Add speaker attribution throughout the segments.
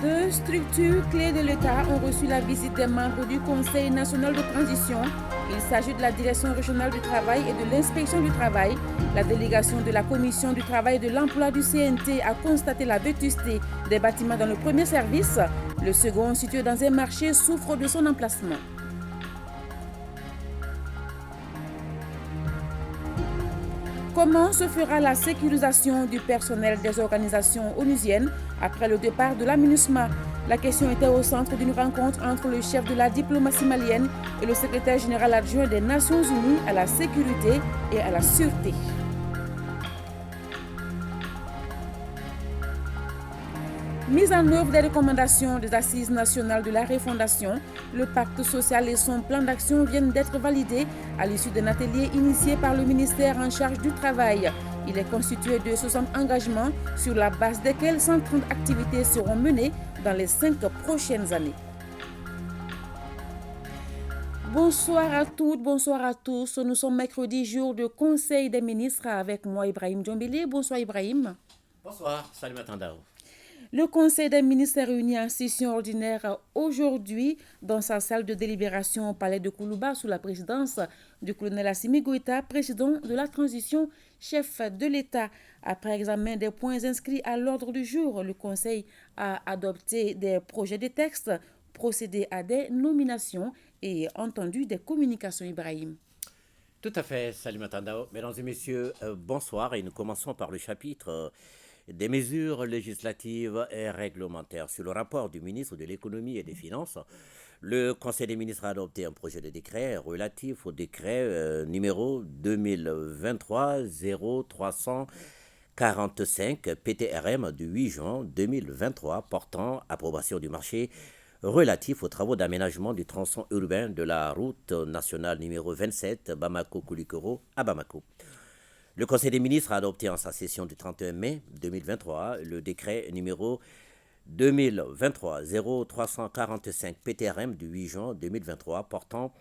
Speaker 1: Deux structures clés de l'État ont reçu la visite des membres du Conseil national de transition. Il s'agit de la Direction régionale du travail et de l'Inspection du travail. La délégation de la Commission du travail et de l'emploi du CNT a constaté la vétusté des bâtiments dans le premier service. Le second, situé dans un marché, souffre de son emplacement. Comment se fera la sécurisation du personnel des organisations onusiennes après le départ de la MINUSMA? La question était au centre d'une rencontre entre le chef de la diplomatie malienne et le secrétaire général adjoint des Nations Unies à la sécurité et à la sûreté. Mise en œuvre des recommandations des Assises nationales de la refondation, le pacte social et son plan d'action viennent d'être validés à l'issue d'un atelier initié par le ministère en charge du travail. Il est constitué de 60 engagements sur la base desquels 130 activités seront menées dans les 5 prochaines années. Bonsoir à toutes, bonsoir à tous. Nous sommes mercredi, jour de Conseil des ministres avec moi Ibrahim Djombélé. Bonsoir Ibrahim.
Speaker 2: Bonsoir, salut Matandao.
Speaker 1: Le Conseil des ministres est réuni en session ordinaire aujourd'hui dans sa salle de délibération au palais de Koulouba sous la présidence du colonel Assimi Goïta, président de la transition, chef de l'État. Après examen des points inscrits à l'ordre du jour, le Conseil a adopté des projets de texte, procédé à des nominations et entendu des communications, Ibrahim.
Speaker 2: Tout à fait, salut Matandao. Mesdames et messieurs, bonsoir et nous commençons par le chapitre des mesures législatives et réglementaires. Sur le rapport du ministre de l'économie et des finances, le Conseil des ministres a adopté un projet de décret relatif au décret numéro 2023-0345 PTRM du 8 juin 2023 portant approbation du marché relatif aux travaux d'aménagement du tronçon urbain de la route nationale numéro 27 Bamako-Koulikoro à Bamako. Le Conseil des ministres a adopté en sa session du 31 mai 2023 le décret numéro 2023-0345 PTRM du 8 juin 2023 portant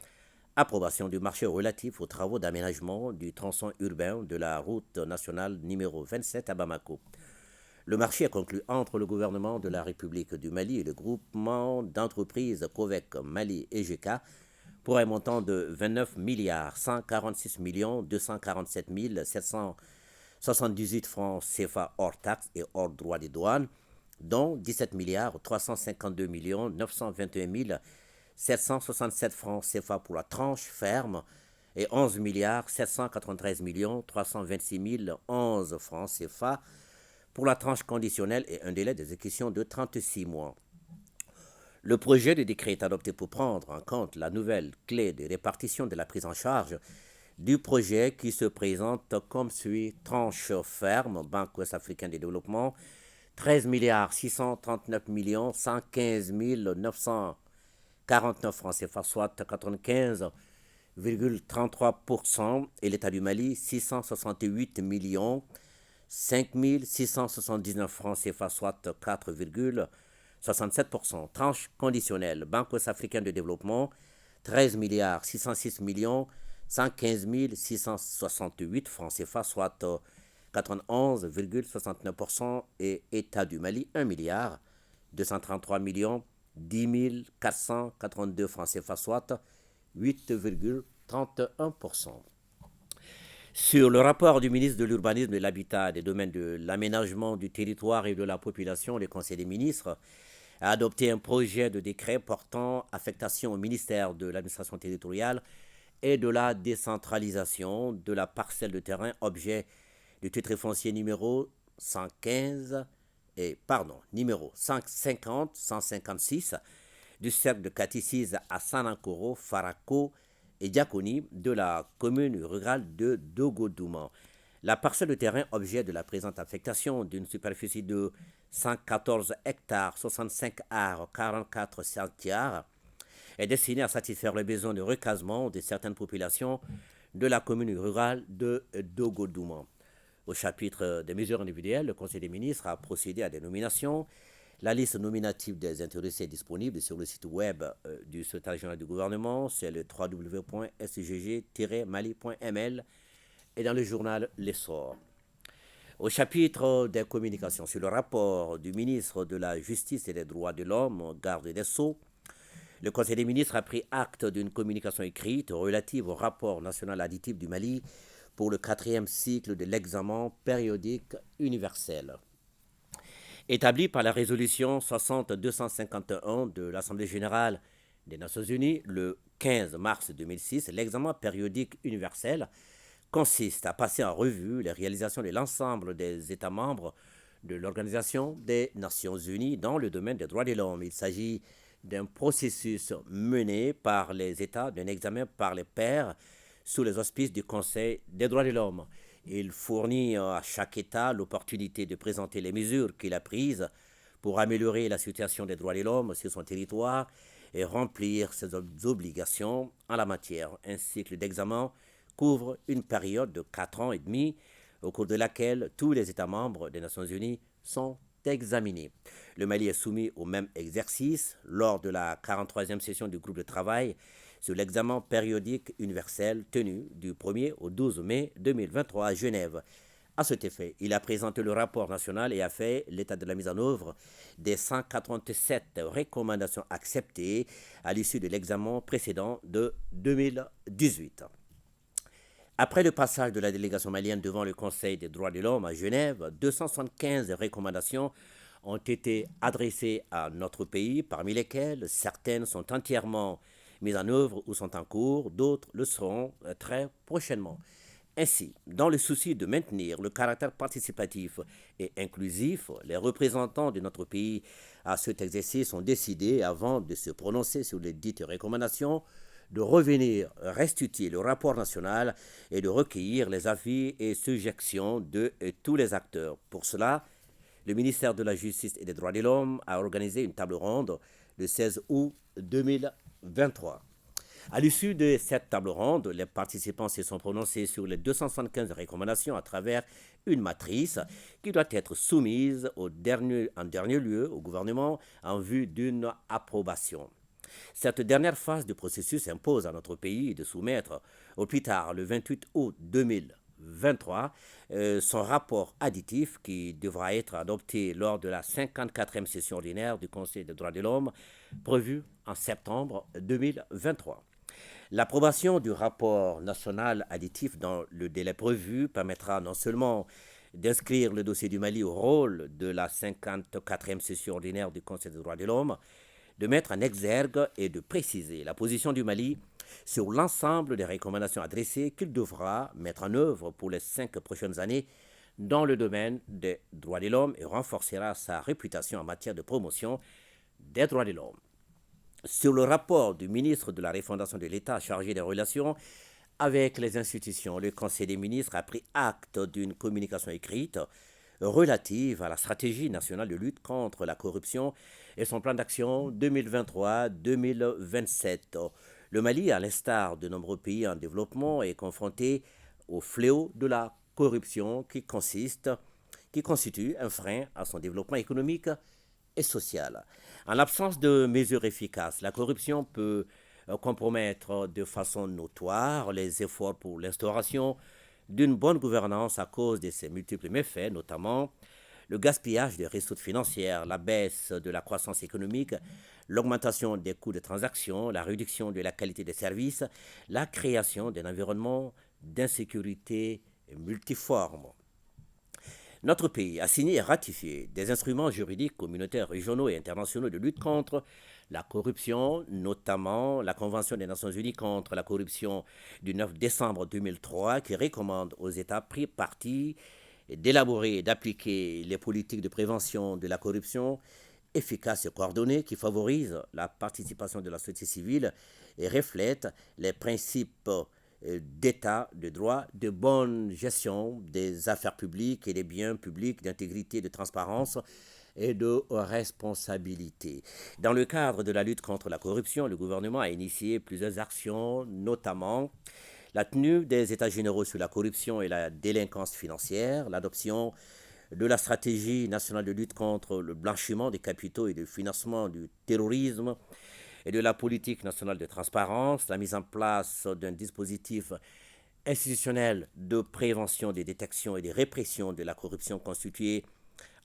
Speaker 2: approbation du marché relatif aux travaux d'aménagement du tronçon urbain de la route nationale numéro 27 à Bamako. Le marché est conclu entre le gouvernement de la République du Mali et le groupement d'entreprises Covec Mali et EGK pour un montant de 29 146 247 778 francs CFA hors taxes et hors droits des douanes, dont 17 352 921 767 francs CFA pour la tranche ferme et 11 793 326 011 francs CFA pour la tranche conditionnelle et un délai d'exécution de 36 mois. Le projet de décret est adopté pour prendre en compte la nouvelle clé de répartition de la prise en charge du projet qui se présente comme suit: tranche ferme, Banque ouest-africaine de développement, 13 639 115 949 francs CFA, soit 95,33%, et l'État du Mali, 668 5 679 francs CFA, soit 4,67%. Tranche conditionnelle, Banque ouest-africaine de développement, 13 606 115 668 francs CFA, soit 91,69%, et État du Mali, 1 233 10 482 francs CFA, soit 8,31%. Sur le rapport du ministre de l'Urbanisme, de l'Habitat, des domaines de l'aménagement du territoire et de la population, le Conseil des ministres a adopté un projet de décret portant affectation au ministère de l'administration territoriale et de la décentralisation de la parcelle de terrain objet du titre foncier numéro 150-156 du cercle de Katissis à Sanankoro, Farako et Diakoni de la commune rurale de Dogodouma. La parcelle de terrain objet de la présente affectation d'une superficie de 114 hectares, 65 arts, 44 centiares est destinée à satisfaire les besoins de recasement de certaines populations de la commune rurale de Dogodouma. Au chapitre des mesures individuelles, le Conseil des ministres a procédé à des nominations. La liste nominative des intéressés est disponible sur le site web du secrétaire général du gouvernement, c'est le www.scgg-mali.ml et dans le journal L'Essor. Au chapitre des communications sur le rapport du ministre de la Justice et des Droits de l'Homme, garde des Sceaux, le Conseil des ministres a pris acte d'une communication écrite relative au rapport national additif du Mali pour le 4e cycle de l'examen périodique universel. Établi par la résolution 60-251 de l'Assemblée générale des Nations unies le 15 mars 2006, l'examen périodique universel consiste à passer en revue les réalisations de l'ensemble des États membres de l'Organisation des Nations unies dans le domaine des droits de l'homme. Il s'agit d'un processus mené par les États, d'un examen par les pairs sous les auspices du Conseil des droits de l'homme. Il fournit à chaque État l'opportunité de présenter les mesures qu'il a prises pour améliorer la situation des droits de l'homme sur son territoire et remplir ses obligations en la matière. Un cycle d'examen couvre une période de 4 ans et demi, au cours de laquelle tous les États membres des Nations unies sont examinés. Le Mali est soumis au même exercice lors de la 43e session du groupe de travail sur l'examen périodique universel tenu du 1er au 12 mai 2023 à Genève. À cet effet, il a présenté le rapport national et a fait l'état de la mise en œuvre des 187 recommandations acceptées à l'issue de l'examen précédent de 2018. Après le passage de la délégation malienne devant le Conseil des droits de l'homme à Genève, 275 recommandations ont été adressées à notre pays, parmi lesquelles certaines sont entièrement mises en œuvre ou sont en cours, d'autres le seront très prochainement. Ainsi, dans le souci de maintenir le caractère participatif et inclusif, les représentants de notre pays à cet exercice ont décidé, avant de se prononcer sur les dites recommandations, de revenir restituer le rapport national et de recueillir les avis et suggestions de tous les acteurs. Pour cela, le ministère de la Justice et des Droits de l'Homme a organisé une table ronde le 16 août 2023. À l'issue de cette table ronde, les participants se sont prononcés sur les 275 recommandations à travers une matrice qui doit être soumise en dernier lieu au gouvernement en vue d'une approbation. Cette dernière phase du processus impose à notre pays de soumettre au plus tard le 28 août 2023 son rapport additif qui devra être adopté lors de la 54e session ordinaire du Conseil des droits de l'homme prévue en septembre 2023. L'approbation du rapport national additif dans le délai prévu permettra non seulement d'inscrire le dossier du Mali au rôle de la 54e session ordinaire du Conseil des droits de l'homme, de mettre en exergue et de préciser la position du Mali sur l'ensemble des recommandations adressées qu'il devra mettre en œuvre pour les 5 prochaines années dans le domaine des droits de l'homme et renforcera sa réputation en matière de promotion des droits de l'homme. Sur le rapport du ministre de la Refondation de l'État chargé des relations avec les institutions, le Conseil des ministres a pris acte d'une communication écrite relative à la stratégie nationale de lutte contre la corruption et son plan d'action 2023-2027. Le Mali, à l'instar de nombreux pays en développement, est confronté au fléau de la corruption qui constitue un frein à son développement économique et social. En l'absence de mesures efficaces, la corruption peut compromettre de façon notoire les efforts pour l'instauration d'une bonne gouvernance à cause de ses multiples méfaits, notamment le gaspillage des ressources financières, la baisse de la croissance économique, l'augmentation des coûts de transaction, la réduction de la qualité des services, la création d'un environnement d'insécurité multiforme. Notre pays a signé et ratifié des instruments juridiques communautaires, régionaux et internationaux de lutte contre la corruption, notamment la Convention des Nations Unies contre la corruption du 9 décembre 2003 qui recommande aux États pris partis d'élaborer et d'appliquer les politiques de prévention de la corruption efficaces et coordonnées qui favorisent la participation de la société civile et reflètent les principes d'état de droit, de bonne gestion des affaires publiques et des biens publics, d'intégrité, de transparence et de responsabilité. Dans le cadre de la lutte contre la corruption, le gouvernement a initié plusieurs actions, notamment la tenue des États généraux sur la corruption et la délinquance financière, l'adoption de la stratégie nationale de lutte contre le blanchiment des capitaux et le financement du terrorisme et de la politique nationale de transparence, la mise en place d'un dispositif institutionnel de prévention, de détection et de répression de la corruption constitué,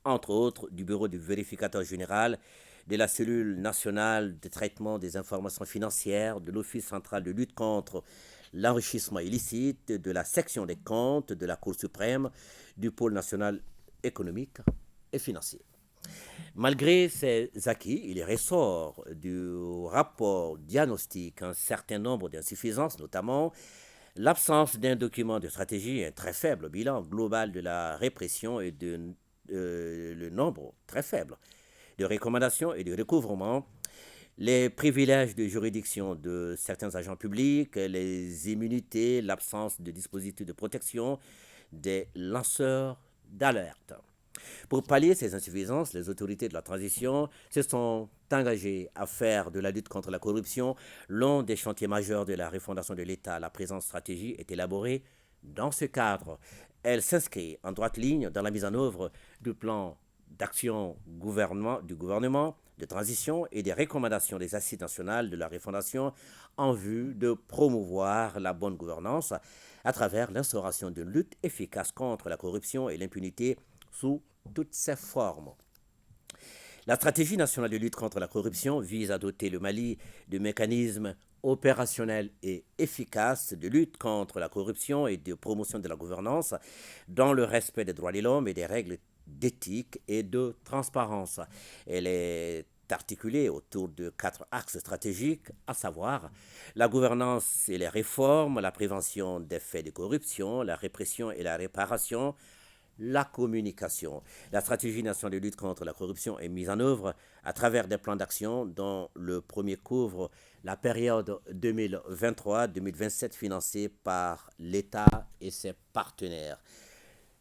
Speaker 2: entre autres, du Bureau du vérificateur général, de la cellule nationale de traitement des informations financières, de l'Office central de lutte contre l'enrichissement illicite, de la section des comptes, de la Cour suprême, du pôle national économique et financier. Malgré ces acquis, il ressort du rapport diagnostic un certain nombre d'insuffisances, notamment l'absence d'un document de stratégie, un très faible bilan global de la répression et le nombre très faible de recommandations et de recouvrements, les privilèges de juridiction de certains agents publics, les immunités, l'absence de dispositifs de protection des lanceurs d'alerte. Pour pallier ces insuffisances, les autorités de la transition se sont engagées à faire de la lutte contre la corruption l'un des chantiers majeurs de la refondation de l'État. La présente stratégie est élaborée dans ce cadre. Elle s'inscrit en droite ligne dans la mise en œuvre du plan d'action du gouvernement de transition et des recommandations des assises nationales de la refondation en vue de promouvoir la bonne gouvernance à travers l'instauration d'une lutte efficace contre la corruption et l'impunité sous toutes ses formes. La stratégie nationale de lutte contre la corruption vise à doter le Mali de mécanismes opérationnels et efficaces de lutte contre la corruption et de promotion de la gouvernance dans le respect des droits de l'homme et des règles d'éthique et de transparence. Elle est articulée autour de 4 axes stratégiques, à savoir la gouvernance et les réformes, la prévention des faits de corruption, la répression et la réparation, la communication. La stratégie nationale de lutte contre la corruption est mise en œuvre à travers des plans d'action dont le premier couvre la période 2023-2027 financée par l'État et ses partenaires.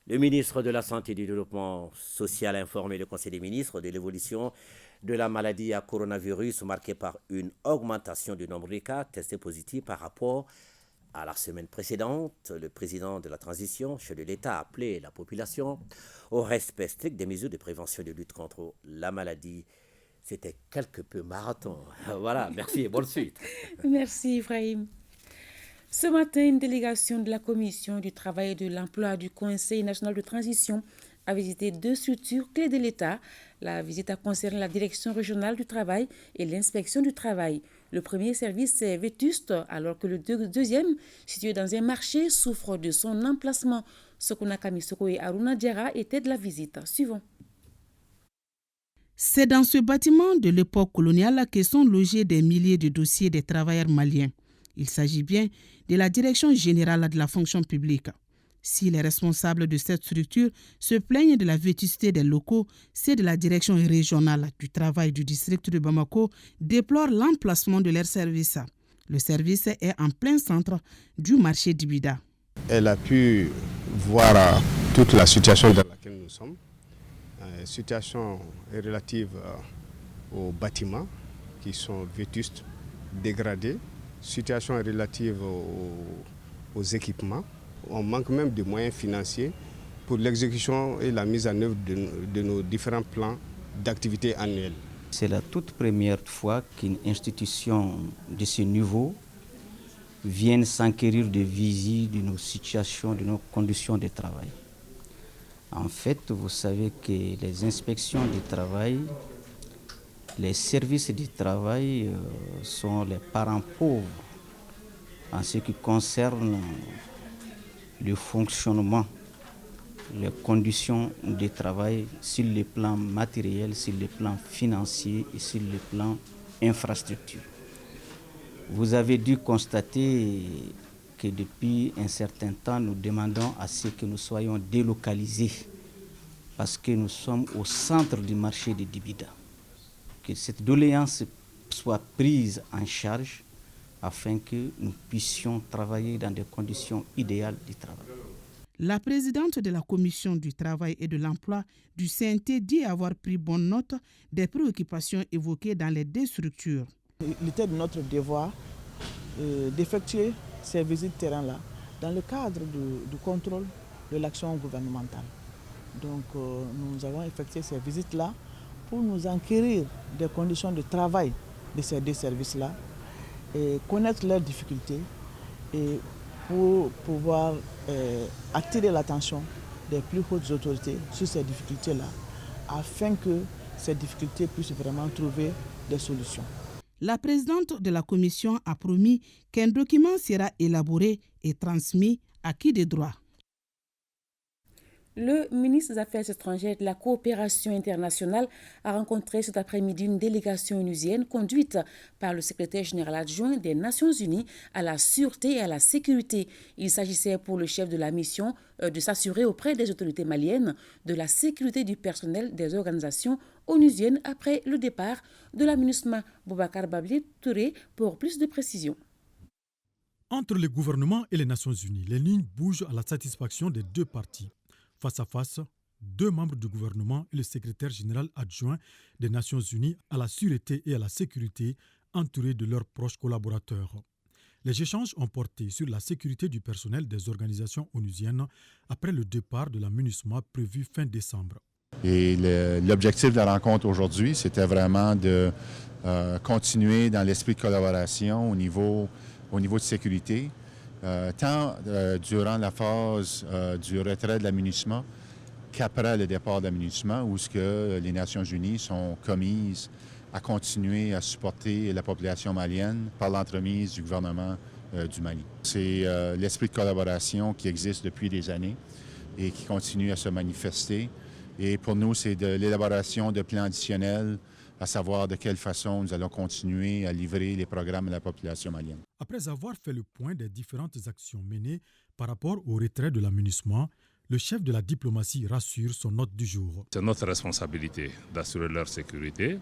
Speaker 2: Le ministre de la Santé et du Développement social a informé le Conseil des ministres de l'évolution de la maladie à coronavirus marquée par une augmentation du nombre de cas testés positifs par rapport à la semaine précédente. Le président de la transition, chef de l'État, a appelé la population au respect strict des mesures de prévention et de lutte contre la maladie. C'était quelque peu marathon. Voilà, merci et bonne suite.
Speaker 1: Merci Ibrahim. Ce matin, une délégation de la Commission du travail et de l'emploi du Conseil national de transition a visité 2 structures clés de l'État. La visite a concerné la direction régionale du travail et l'inspection du travail. Le premier service est vétuste, alors que le deuxième, situé dans un marché, souffre de son emplacement. Sokuna Kamisoko et Aruna Diara étaient de la visite. Suivons.
Speaker 3: C'est dans ce bâtiment de l'époque coloniale que sont logés des milliers de dossiers des travailleurs maliens. Il s'agit bien de la Direction générale de la fonction publique. Si les responsables de cette structure se plaignent de la vétusté des locaux, ceux de la Direction régionale du travail du district de Bamako déplorent l'emplacement de leur service. Le service est en plein centre du marché d'Ibida.
Speaker 4: Elle a pu voir toute la situation dans laquelle nous sommes. Situation relative aux bâtiments qui sont vétustes, dégradés. Situation relative aux équipements. On manque même de moyens financiers pour l'exécution et la mise en œuvre de nos différents plans d'activité annuels.
Speaker 5: C'est la toute première fois qu'une institution de ce niveau vienne s'enquérir de visu de nos situations, de nos conditions de travail. En fait, vous savez que les inspections du travail, les services du travail sont les parents pauvres en ce qui concerne le fonctionnement, les conditions de travail sur le plan matériel, sur le plan financier et sur le plan infrastructure. Vous avez dû constater que depuis un certain temps, nous demandons à ce que nous soyons délocalisés parce que nous sommes au centre du marché de Dibida. Que cette doléance soit prise en charge afin que nous puissions travailler dans des conditions idéales du travail.
Speaker 3: La présidente de la Commission du travail et de l'emploi du CNT dit avoir pris bonne note des préoccupations évoquées dans les 2 structures.
Speaker 6: Il était de notre devoir d'effectuer ces visites terrain-là dans le cadre du contrôle de l'action gouvernementale. Donc nous avons effectué ces visites-là pour nous enquérir des conditions de travail de ces 2 services-là et connaître leurs difficultés et pour pouvoir attirer l'attention des plus hautes autorités sur ces difficultés-là, afin que ces difficultés puissent vraiment trouver des solutions.
Speaker 3: La présidente de la commission a promis qu'un document sera élaboré et transmis à qui de droit.
Speaker 1: Le ministre des Affaires étrangères et de la coopération internationale a rencontré cet après-midi une délégation onusienne conduite par le secrétaire général adjoint des Nations Unies à la sûreté et à la sécurité. Il s'agissait pour le chef de la mission de s'assurer auprès des autorités maliennes de la sécurité du personnel des organisations onusiennes après le départ de la MINUSMA. Boubacar Babli Touré pour plus de précisions.
Speaker 7: Entre le gouvernement et les Nations Unies, les lignes bougent à la satisfaction des deux parties. Face à face, deux membres du gouvernement et le secrétaire général adjoint des Nations Unies à la sûreté et à la sécurité, entourés de leurs proches collaborateurs. Les échanges ont porté sur la sécurité du personnel des organisations onusiennes après le départ de la MINUSMA prévu fin décembre.
Speaker 8: Et l'objectif de la rencontre aujourd'hui, c'était vraiment de continuer dans l'esprit de collaboration au niveau de sécurité. Tant durant la phase du retrait de la MINUSMA qu'après le départ de la MINUSMA, où les Nations Unies sont commises à continuer à supporter la population malienne par l'entremise du gouvernement du Mali. C'est l'esprit de collaboration qui existe depuis des années et qui continue à se manifester. Et pour nous, c'est de l'élaboration de plans additionnels, à savoir de quelle façon nous allons continuer à livrer les programmes à la population malienne.
Speaker 7: Après avoir fait le point des différentes actions menées par rapport au retrait de la MINUSMA, le chef de la diplomatie rassure son hôte du jour.
Speaker 9: C'est notre responsabilité d'assurer leur sécurité.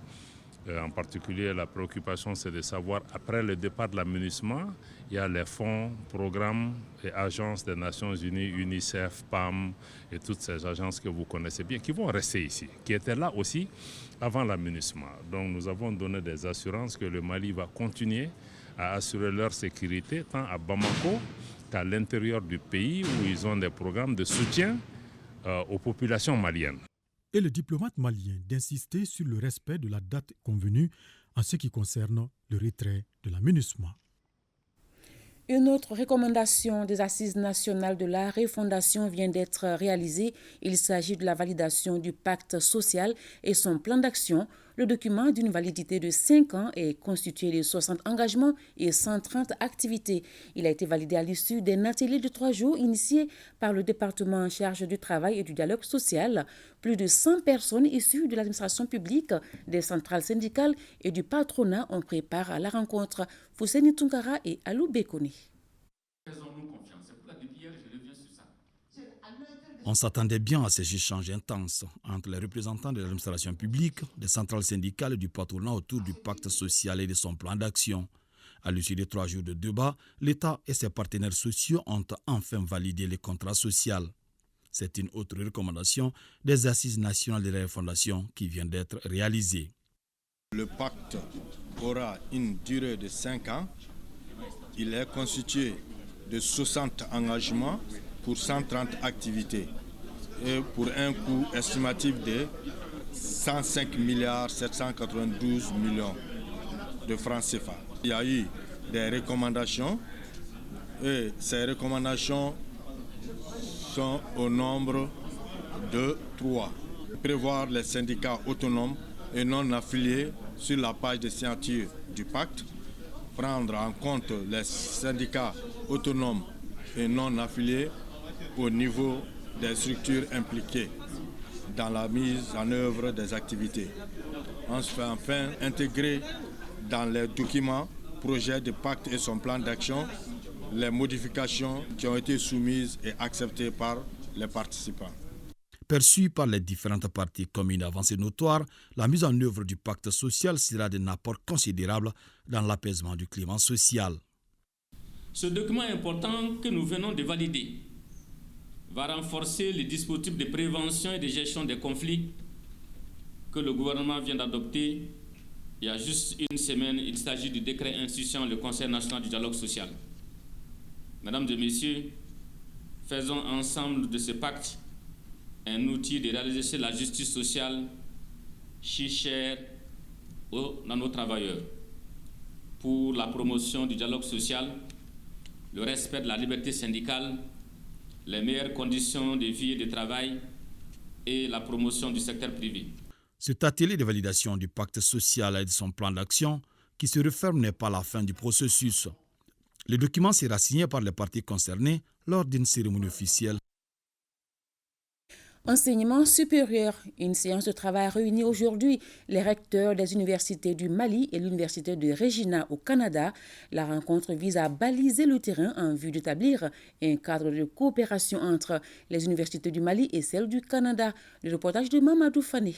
Speaker 9: En particulier, la préoccupation, c'est de savoir, après le départ de la MINUSMA, il y a les fonds, programmes et agences des Nations Unies, UNICEF, PAM et toutes ces agences que vous connaissez bien, qui vont rester ici, qui étaient là aussi avant la MINUSMA. Donc nous avons donné des assurances que le Mali va continuer à assurer leur sécurité, tant à Bamako qu'à l'intérieur du pays, où ils ont des programmes de soutien aux populations maliennes.
Speaker 7: Et le diplomate malien d'insister sur le respect de la date convenue en ce qui concerne le retrait de la MINUSMA.
Speaker 1: Une autre recommandation des Assises nationales de la refondation vient d'être réalisée. Il s'agit de la validation du pacte social et son plan d'action. Le document d'une validité de 5 ans est constitué de 60 engagements et 130 activités. Il a été validé à l'issue d'un atelier de 3 jours initié par le département en charge du travail et du dialogue social. Plus de 100 personnes issues de l'administration publique, des centrales syndicales et du patronat ont préparé la rencontre. Fousseni Tunkara et Alou Bekone.
Speaker 10: On s'attendait bien à ces échanges intenses entre les représentants de l'administration publique, des centrales syndicales et du patronat autour du pacte social et de son plan d'action. À l'issue des 3 jours de débat, l'État et ses partenaires sociaux ont enfin validé les contrats sociaux. C'est une autre recommandation des Assises nationales de la refondation qui vient d'être réalisée.
Speaker 11: Le pacte aura une durée de 5 ans. Il est constitué de 60 engagements pour 130 activités et pour un coût estimatif de 105 792 millions de francs CFA. Il y a eu des recommandations et ces recommandations sont au nombre de 3. Prévoir les syndicats autonomes et non affiliés sur la page de signature du pacte, prendre en compte les syndicats autonomes et non affiliés au niveau des structures impliquées dans la mise en œuvre des activités. Enfin, intégrer dans les documents, projet de pacte et son plan d'action, les modifications qui ont été soumises et acceptées par les participants.
Speaker 10: Perçue par les différentes parties comme une avancée notoire, la mise en œuvre du pacte social sera d'un apport considérable dans l'apaisement du climat social.
Speaker 12: Ce document important que nous venons de valider va renforcer les dispositifs de prévention et de gestion des conflits que le gouvernement vient d'adopter il y a juste une semaine. Il s'agit du décret instituant le Conseil national du dialogue social. Mesdames et messieurs, faisons ensemble de ce pacte un outil de réalisation de la justice sociale si chère à nos travailleurs, pour la promotion du dialogue social, le respect de la liberté syndicale, les meilleures conditions de vie et de travail et la promotion du secteur privé.
Speaker 10: Cet atelier de validation du pacte social et de son plan d'action qui se referme n'est pas la fin du processus. Le document sera signé par les parties concernées lors d'une cérémonie officielle.
Speaker 1: Enseignement supérieur. Une séance de travail réunit aujourd'hui les recteurs des universités du Mali et l'université de Regina au Canada. La rencontre vise à baliser le terrain en vue d'établir un cadre de coopération entre les universités du Mali et celles du Canada. Le reportage de Mamadou Fane.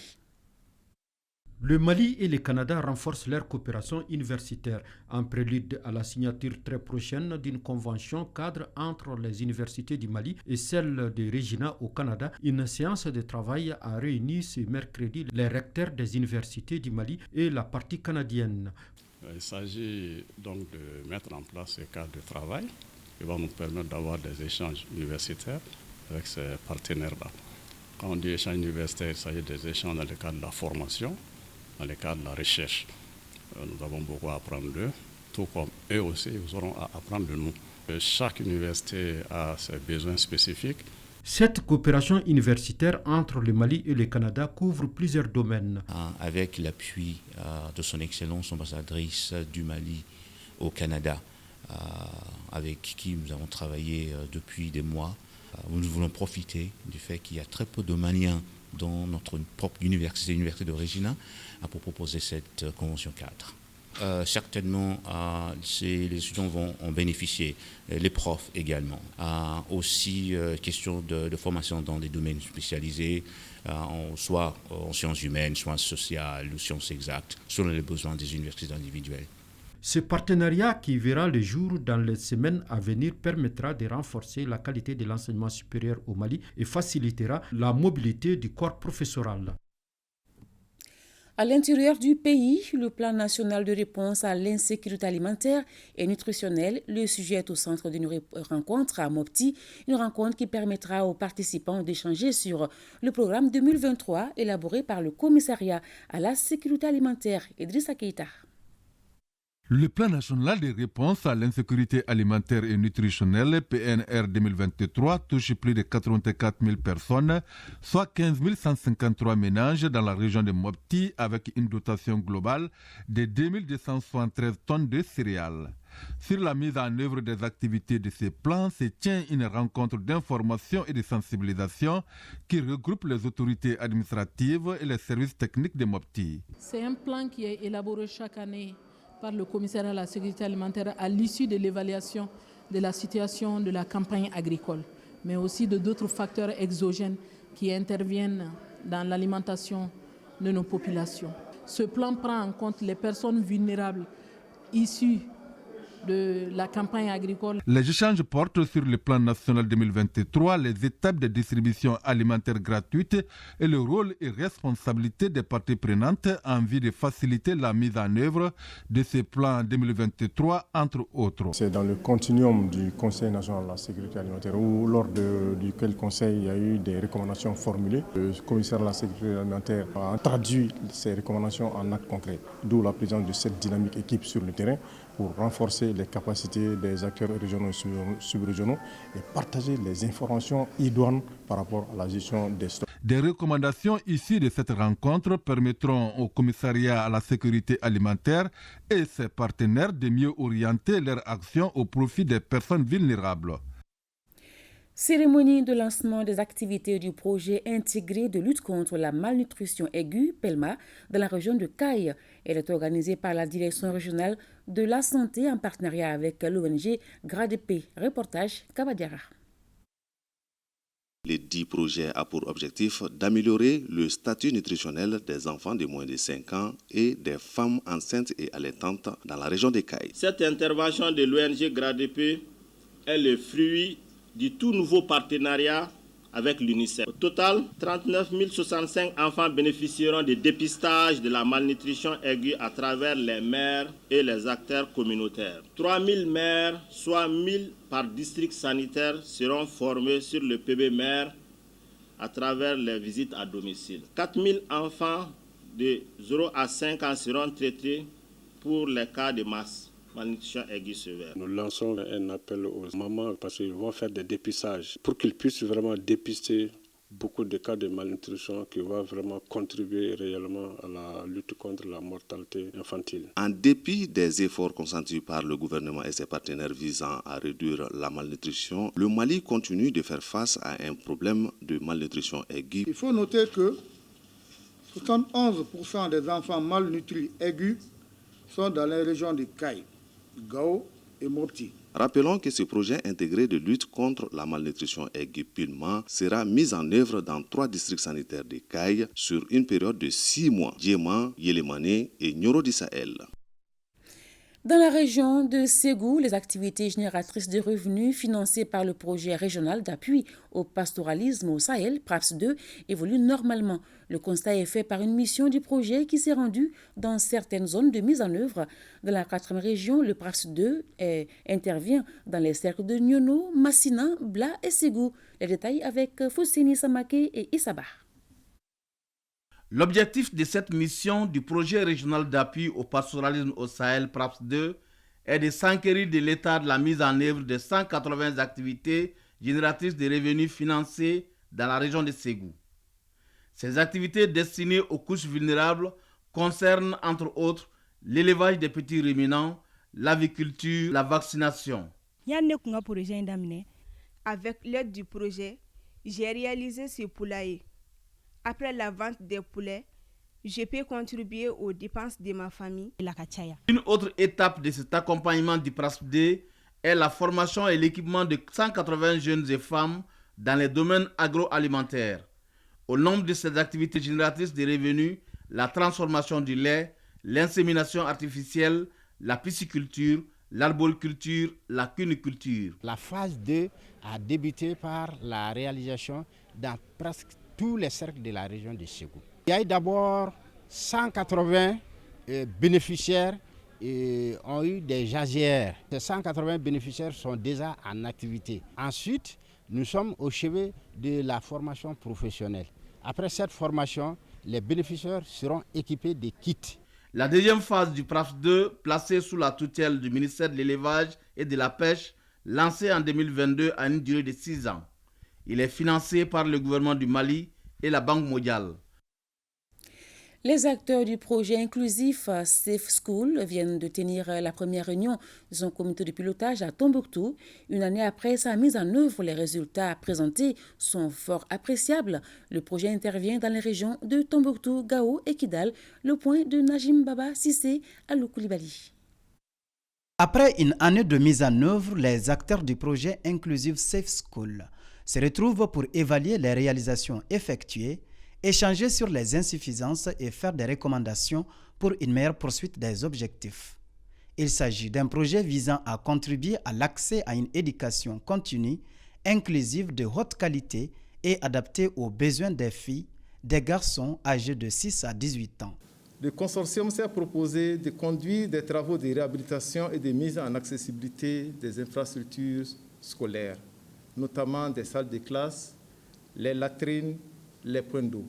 Speaker 13: Le Mali et le Canada renforcent leur coopération universitaire en prélude à la signature très prochaine d'une convention cadre entre les universités du Mali et celle de Regina au Canada. Une séance de travail a réuni ce mercredi les recteurs des universités du Mali et la partie canadienne.
Speaker 14: Il s'agit donc de mettre en place ce cadre de travail qui va nous permettre d'avoir des échanges universitaires avec ces partenaires-là. Quand on dit échange universitaire, il s'agit des échanges dans le cadre de la formation, dans le cadre de la recherche. Nous avons beaucoup à apprendre d'eux, tout comme eux aussi, ils auront à apprendre de nous. Chaque université a ses besoins spécifiques.
Speaker 13: Cette coopération universitaire entre le Mali et le Canada couvre plusieurs domaines.
Speaker 15: Avec l'appui de son Excellence ambassadrice du Mali au Canada, avec qui nous avons travaillé depuis des mois, nous voulons profiter du fait qu'il y a très peu de Maliens dans notre propre université, l'université de Regina, pour proposer cette convention cadre. Certainement, les étudiants vont en bénéficier, les profs également. Aussi, question de formation dans des domaines spécialisés, soit en sciences humaines, soit sociales ou sciences exactes, selon les besoins des universités individuelles.
Speaker 13: Ce partenariat qui verra le jour dans les semaines à venir permettra de renforcer la qualité de l'enseignement supérieur au Mali et facilitera la mobilité du corps professoral.
Speaker 1: À l'intérieur du pays, le plan national de réponse à l'insécurité alimentaire et nutritionnelle, le sujet est au centre d'une rencontre à Mopti, une rencontre qui permettra aux participants d'échanger sur le programme 2023 élaboré par le commissariat à la sécurité alimentaire, Idrissa Keita.
Speaker 16: Le plan national de réponse à l'insécurité alimentaire et nutritionnelle, PNR 2023, touche plus de 84 000 personnes, soit 15 153 ménages dans la région de Mopti, avec une dotation globale de 2 273 tonnes de céréales. Sur la mise en œuvre des activités de ces plans se tient une rencontre d'information et de sensibilisation qui regroupe les autorités administratives et les services techniques de Mopti.
Speaker 17: C'est un plan qui est élaboré chaque année par le commissariat à la sécurité alimentaire à l'issue de l'évaluation de la situation de la campagne agricole, mais aussi de d'autres facteurs exogènes qui interviennent dans l'alimentation de nos populations. Ce plan prend en compte les personnes vulnérables issues de la campagne agricole.
Speaker 16: Les échanges portent sur le plan national 2023, les étapes de distribution alimentaire gratuite et le rôle et responsabilité des parties prenantes en vue de faciliter la mise en œuvre de ce plan 2023, entre autres.
Speaker 4: C'est dans le continuum du Conseil national de la sécurité alimentaire où, lors duquel conseil il y a eu des recommandations formulées. Le commissaire de la sécurité alimentaire a traduit ces recommandations en actes concrets, d'où la présence de cette dynamique équipe sur le terrain pour renforcer les capacités des acteurs régionaux et sub-régionaux et partager les informations idoines par rapport à la gestion des stocks.
Speaker 16: Des recommandations issues de cette rencontre permettront au commissariat à la sécurité alimentaire et ses partenaires de mieux orienter leurs actions au profit des personnes vulnérables.
Speaker 1: Cérémonie de lancement des activités du projet intégré de lutte contre la malnutrition aiguë, PELMA, dans la région de Caille. Elle est organisée par la Direction régionale de la santé en partenariat avec l'ONG GRADP. Reportage Kabadiara.
Speaker 18: Les 10 projets ont pour objectif d'améliorer le statut nutritionnel des enfants de moins de 5 ans et des femmes enceintes et allaitantes dans la région de Caille.
Speaker 19: Cette intervention de l'ONG GRADP est le fruit du tout nouveau partenariat avec l'UNICEF. Au total, 39 065 enfants bénéficieront du dépistage de la malnutrition aiguë à travers les mères et les acteurs communautaires. 3 000 mères, soit 1 000 par district sanitaire, seront formés sur le PB mère à travers les visites à domicile. 4 000 enfants de 0 à 5 ans seront traités pour les cas de masse. malnutrition aiguë sévère.
Speaker 4: Nous lançons un appel aux mamans parce qu'ils vont faire des dépistages pour qu'ils puissent vraiment dépister beaucoup de cas de malnutrition qui va vraiment contribuer réellement à la lutte contre la mortalité infantile.
Speaker 18: En dépit des efforts consentis par le gouvernement et ses partenaires visant à réduire la malnutrition, le Mali continue de faire face à un problème de malnutrition aiguë.
Speaker 20: Il faut noter que 71% des enfants malnutris aigus sont dans les régions de Kaï, Gao et Mopti.
Speaker 18: Rappelons que ce projet intégré de lutte contre la malnutrition aiguë Pilma sera mis en œuvre dans 3 districts sanitaires de Kaï sur une période de 6 mois, Djema, Yelemane et Nioro du Sahel.
Speaker 1: Dans la région de Ségou, les activités génératrices de revenus financées par le projet régional d'appui au pastoralisme au Sahel, PRAPS 2, évoluent normalement. Le constat est fait par une mission du projet qui s'est rendue dans certaines zones de mise en œuvre. Dans la 4e région, le PRAPS 2 intervient dans les cercles de Nyono, Massina, Bla et Ségou. Les détails avec Fousseni Samake et Issaba.
Speaker 21: L'objectif de cette mission du projet régional d'appui au pastoralisme au Sahel, PRAPS 2, est de s'enquérir de l'état de la mise en œuvre de 180 activités génératrices de revenus financées dans la région de Ségou. Ces activités destinées aux couches vulnérables concernent entre autres l'élevage des petits ruminants, l'aviculture, la vaccination.
Speaker 22: Avec l'aide du projet, j'ai réalisé ce poulailler. Après la vente des poulets, je peux contribuer aux dépenses de ma famille.
Speaker 21: Une autre étape de cet accompagnement du PRAPS 2 est la formation et l'équipement de 180 jeunes et femmes dans les domaines agroalimentaires. Au nombre de ces activités génératrices de revenus, la transformation du lait, l'insémination artificielle, la pisciculture, l'arboriculture, la cuniculture.
Speaker 23: La phase 2 a débuté par la réalisation dans presque tous les cercles de la région de Ségou. Il y a eu d'abord 180 bénéficiaires et ont eu des jasières. Ces 180 bénéficiaires sont déjà en activité. Ensuite, nous sommes au chevet de la formation professionnelle. Après cette formation, les bénéficiaires seront équipés de kits.
Speaker 21: La deuxième phase du PRAPS 2, placée sous la tutelle du ministère de l'Élevage et de la Pêche, lancée en 2022 à une durée de 6 ans. Il est financé par le gouvernement du Mali et la Banque mondiale.
Speaker 1: Les acteurs du projet inclusif Safe School viennent de tenir la première réunion de son comité de pilotage à Tombouctou. Une année après sa mise en œuvre, les résultats présentés sont fort appréciables. Le projet intervient dans les régions de Tombouctou, Gao et Kidal. Le point de Najim Baba Sissé à Koulibaly.
Speaker 24: Après une année de mise en œuvre, les acteurs du projet inclusif Safe School se retrouvent pour évaluer les réalisations effectuées, échanger sur les insuffisances et faire des recommandations pour une meilleure poursuite des objectifs. Il s'agit d'un projet visant à contribuer à l'accès à une éducation continue, inclusive de haute qualité et adaptée aux besoins des filles, des garçons âgés de 6 à 18 ans.
Speaker 20: Le consortium s'est proposé de conduire des travaux de réhabilitation et de mise en accessibilité des infrastructures scolaires, notamment des salles de classe, les latrines, les points d'eau.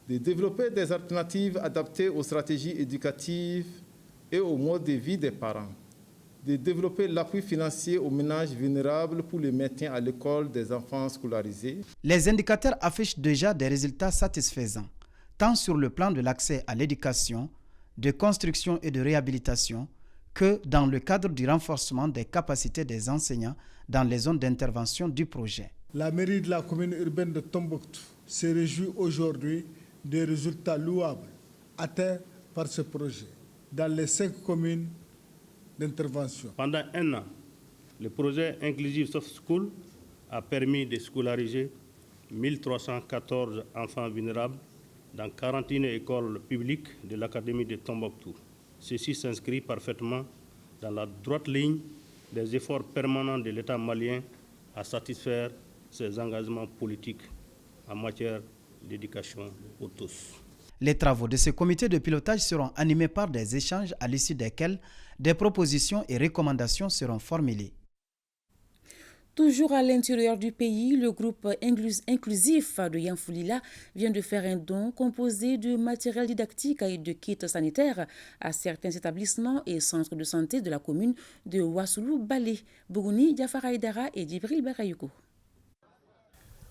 Speaker 20: De développer des alternatives adaptées aux stratégies éducatives et au mode de vie des parents. De développer l'appui financier aux ménages vulnérables pour le maintien à l'école des enfants scolarisés.
Speaker 24: Les indicateurs affichent déjà des résultats satisfaisants, tant sur le plan de l'accès à l'éducation, de construction et de réhabilitation, que dans le cadre du renforcement des capacités des enseignants dans les zones d'intervention du projet.
Speaker 20: La mairie de la commune urbaine de Tombouctou se réjouit aujourd'hui des résultats louables atteints par ce projet dans les 5 communes d'intervention.
Speaker 25: Pendant un an, le projet Inclusive Soft School a permis de scolariser 1314 enfants vulnérables dans 41 écoles publiques de l'Académie de Tombouctou. Ceci s'inscrit parfaitement dans la droite ligne des efforts permanents de l'État malien à satisfaire ses engagements politiques en matière d'éducation pour tous.
Speaker 24: Les travaux de ce comité de pilotage seront animés par des échanges à l'issue desquels des propositions et recommandations seront formulées.
Speaker 1: Toujours à l'intérieur du pays, le groupe inclusif de Yanfoulila vient de faire un don composé de matériel didactique et de kits sanitaires à certains établissements et centres de santé de la commune de Ouassoulou-Balé, Bougouni, Diafar Aïdara et Djibril Bakayouko.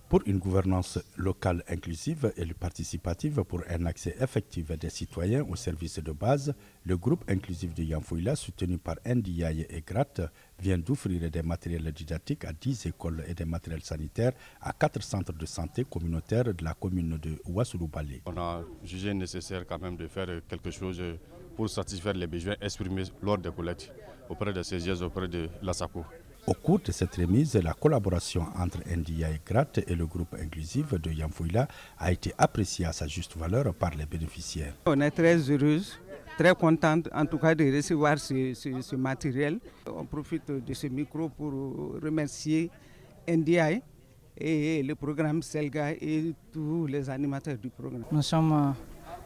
Speaker 2: Pour une gouvernance locale inclusive et participative pour un accès effectif des citoyens aux services de base, le groupe inclusif de Yanfoulila, soutenu par NDI et GRAT, vient d'offrir des matériels didactiques à 10 écoles et des matériels sanitaires à 4 centres de santé communautaires de la commune de Ouassoulou-Balé.
Speaker 3: On a jugé nécessaire quand même de faire quelque chose pour satisfaire les besoins exprimés lors des collectes auprès de CGS, auprès de l'ASACO.
Speaker 2: Au cours de cette remise, la collaboration entre NDI et GRAT et le groupe inclusif de Yanfoulila a été appréciée à sa juste valeur par les bénéficiaires.
Speaker 5: On est très heureuse, très contente en tout cas de recevoir ce matériel. On profite de ce micro pour remercier NDI et le programme SELGA et tous les animateurs du programme.
Speaker 6: Nous sommes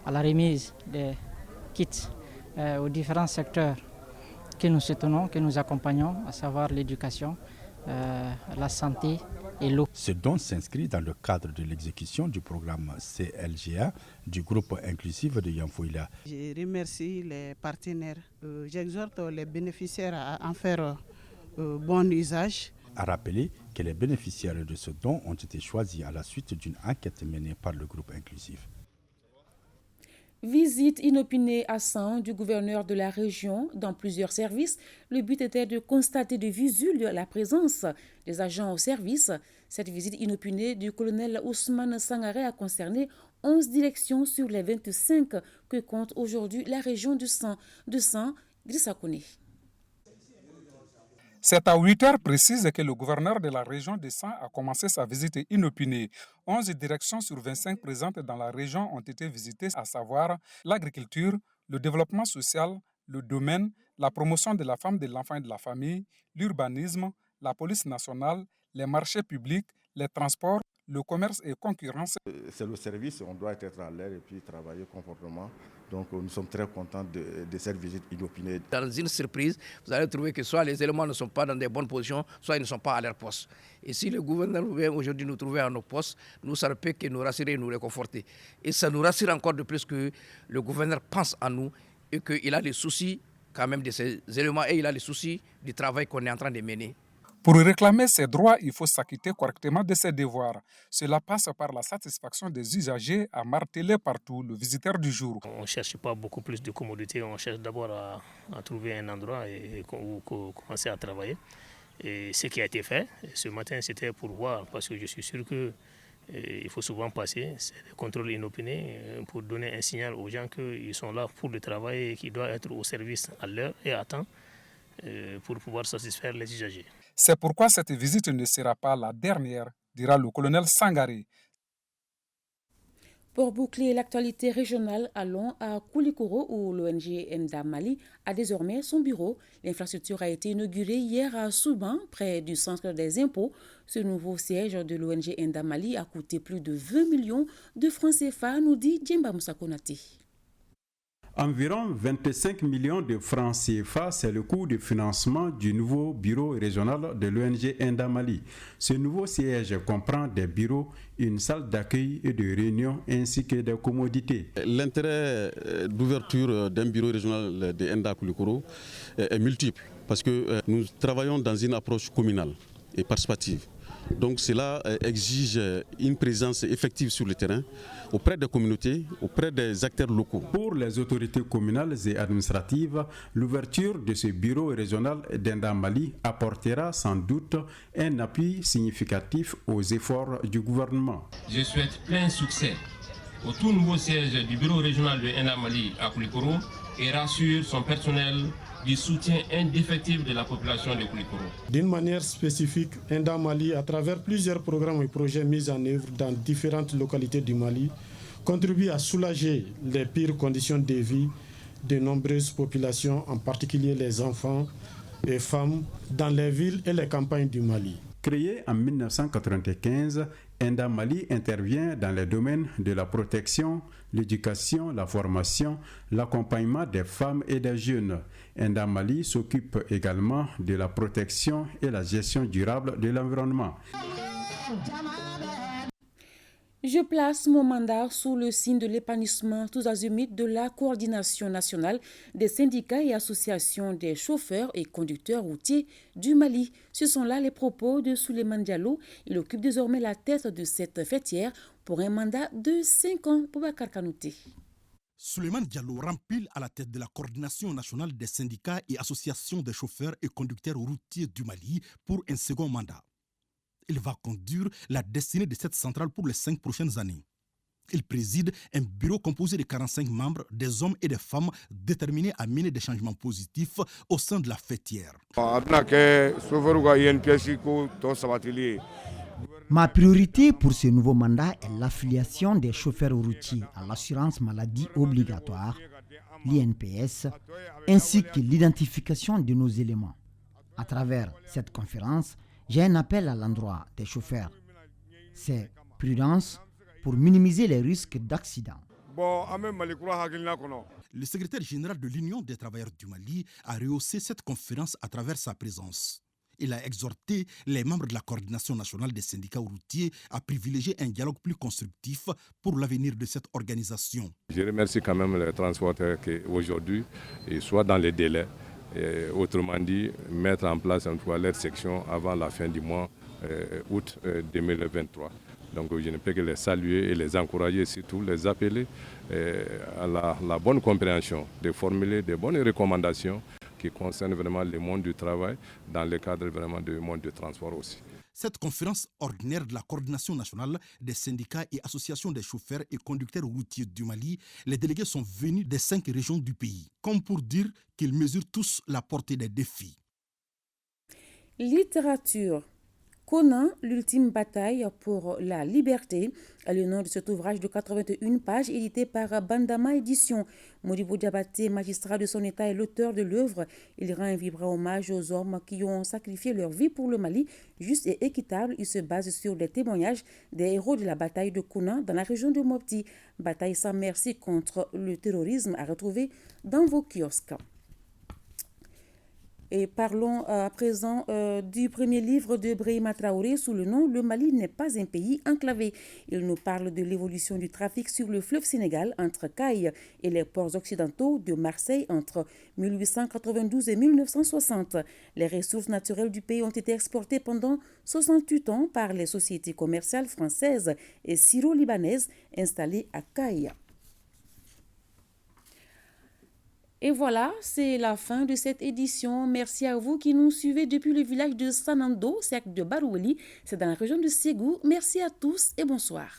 Speaker 6: à la remise des kits aux différents secteurs que nous soutenons, que nous accompagnons, à savoir l'éducation, la santé et l'eau.
Speaker 2: Ce don s'inscrit dans le cadre de l'exécution du programme CLGA du groupe inclusif de Yanfoulila.
Speaker 5: Je remercie les partenaires. J'exhorte les bénéficiaires à en faire bon usage.
Speaker 2: A rappeler que les bénéficiaires de ce don ont été choisis à la suite d'une enquête menée par le groupe inclusif.
Speaker 1: Visite inopinée à 100 du gouverneur de la région dans plusieurs services. Le but était de constater de visu la présence des agents au service. Cette visite inopinée du colonel Ousmane Sangaré a concerné 11 directions sur les 25 que compte aujourd'hui la région de 100. Grissa Kone.
Speaker 8: C'est à 8 heures précises que le gouverneur de la région de 100 a commencé sa visite inopinée. 11 directions sur 25 présentes dans la région ont été visitées, à savoir l'agriculture, le développement social, le domaine, la promotion de la femme, de l'enfant et de la famille, l'urbanisme, la police nationale, les marchés publics, les transports, le commerce et concurrence.
Speaker 26: C'est le service, on doit être à l'air et puis travailler confortablement. Donc nous sommes très contents de cette visite inopinée.
Speaker 27: Dans une surprise, vous allez trouver que soit les éléments ne sont pas dans des bonnes positions, soit ils ne sont pas à leur poste. Et si le gouverneur vient aujourd'hui nous trouver à nos postes, nous, ça ne peut que nous rassurer et nous réconforter. Et ça nous rassure encore de plus que le gouverneur pense à nous et qu'il a les soucis quand même de ces éléments et il a les soucis du travail qu'on est en train de mener.
Speaker 8: Pour réclamer ses droits, il faut s'acquitter correctement de ses devoirs. Cela passe par la satisfaction des usagers à marteler partout le visiteur du jour.
Speaker 28: On ne cherche pas beaucoup plus de commodités, on cherche d'abord à trouver un endroit où commencer à travailler. Et ce qui a été fait ce matin, c'était pour voir, parce que je suis sûr qu'il faut souvent passer, c'est des contrôles inopinés pour donner un signal aux gens qu'ils sont là pour le travail et qu'ils doivent être au service à l'heure et à temps pour pouvoir satisfaire les usagers.
Speaker 8: C'est pourquoi cette visite ne sera pas la dernière, dira le colonel Sangaré.
Speaker 1: Pour boucler l'actualité régionale, allons à Koulikoro où l'ONG Enda Mali a désormais son bureau. L'infrastructure a été inaugurée hier à Souban, près du centre des impôts. Ce nouveau siège de l'ONG Enda Mali a coûté plus de 20 millions de francs CFA, nous dit Djemba Moussa Konate.
Speaker 29: Environ 25 millions de francs CFA, c'est le coût de financement du nouveau bureau régional de l'ONG Enda Mali. Ce nouveau siège comprend des bureaux, une salle d'accueil et de réunion ainsi que des commodités.
Speaker 3: L'intérêt d'ouverture d'un bureau régional de Enda Koulikoro est multiple parce que nous travaillons dans une approche communale et participative. Donc cela exige une présence effective sur le terrain, auprès des communautés, auprès des acteurs locaux.
Speaker 29: Pour les autorités communales et administratives, l'ouverture de ce bureau régional d'Enda Mali apportera sans doute un appui significatif aux efforts du gouvernement.
Speaker 30: Je souhaite plein succès au tout nouveau siège du bureau régional de Enda Mali à Koulikoro et rassure son personnel du soutien indéfectible de la population de Koulikoro.
Speaker 31: D'une manière spécifique, Enda Mali, à travers plusieurs programmes et projets mis en œuvre dans différentes localités du Mali, contribue à soulager les pires conditions de vie de nombreuses populations, en particulier les enfants et femmes, dans les villes et les campagnes du Mali.
Speaker 29: Créée en 1995, Enda Mali intervient dans les domaines de la protection, l'éducation, la formation, l'accompagnement des femmes et des jeunes. Enda Mali s'occupe également de la protection et la gestion durable de l'environnement.
Speaker 1: Je place mon mandat sous le signe de l'épanouissement tous azimuts de la coordination nationale des syndicats et associations des chauffeurs et conducteurs routiers du Mali. Ce sont là les propos de Souleymane Diallo. Il occupe désormais la tête de cette fêtière pour un mandat de 5 ans. Boubacar Kanouté.
Speaker 7: Souleymane Diallo rempile à la tête de la coordination nationale des syndicats et associations des chauffeurs et conducteurs routiers du Mali pour un second mandat. Il va conduire la destinée de cette centrale pour les 5 prochaines années. Il préside un bureau composé de 45 membres, des hommes et des femmes déterminés à mener des changements positifs au sein de la fêtière.
Speaker 9: Ma priorité pour ce nouveau mandat est l'affiliation des chauffeurs routiers à l'assurance maladie obligatoire, l'INPS, ainsi que l'identification de nos éléments. À travers cette conférence, j'ai un appel à l'endroit des chauffeurs. C'est prudence pour minimiser les risques d'accident.
Speaker 7: Le secrétaire général de l'Union des travailleurs du Mali a rehaussé cette conférence à travers sa présence. Il a exhorté les membres de la coordination nationale des syndicats routiers à privilégier un dialogue plus constructif pour l'avenir de cette organisation.
Speaker 10: Je remercie quand même les transporteurs qui aujourd'hui soient dans les délais. Et autrement dit, mettre en place une toilette section avant la fin du mois août 2023. Donc je ne peux que les saluer et les encourager, surtout les appeler à la bonne compréhension, de formuler des bonnes recommandations qui concernent vraiment le monde du travail dans le cadre vraiment du monde du transport aussi.
Speaker 7: Cette conférence ordinaire de la coordination nationale des syndicats et associations des chauffeurs et conducteurs routiers du Mali, les délégués sont venus des 5 régions du pays, comme pour dire qu'ils mesurent tous la portée des défis.
Speaker 1: Littérature. Conan, l'ultime bataille pour la liberté, est le nom de cet ouvrage de 81 pages édité par Bandama Éditions. Modibo Diabaté, magistrat de son État, est l'auteur de l'œuvre. Il rend un vibrant hommage aux hommes qui ont sacrifié leur vie pour le Mali, juste et équitable. Il se base sur des témoignages des héros de la bataille de Conan dans la région de Mopti. Bataille sans merci contre le terrorisme à retrouver dans vos kiosques. Et parlons à présent du premier livre de Brahima Traoré sous le nom « Le Mali n'est pas un pays enclavé ». Il nous parle de l'évolution du trafic sur le fleuve Sénégal entre Caille et les ports occidentaux de Marseille entre 1892 et 1960. Les ressources naturelles du pays ont été exportées pendant 68 ans par les sociétés commerciales françaises et syro-libanaises installées à Caille. Et voilà, c'est la fin de cette édition. Merci à vous qui nous suivez depuis le village de Sanando, cercle de Baroueli. C'est dans la région de Ségou. Merci à tous et bonsoir.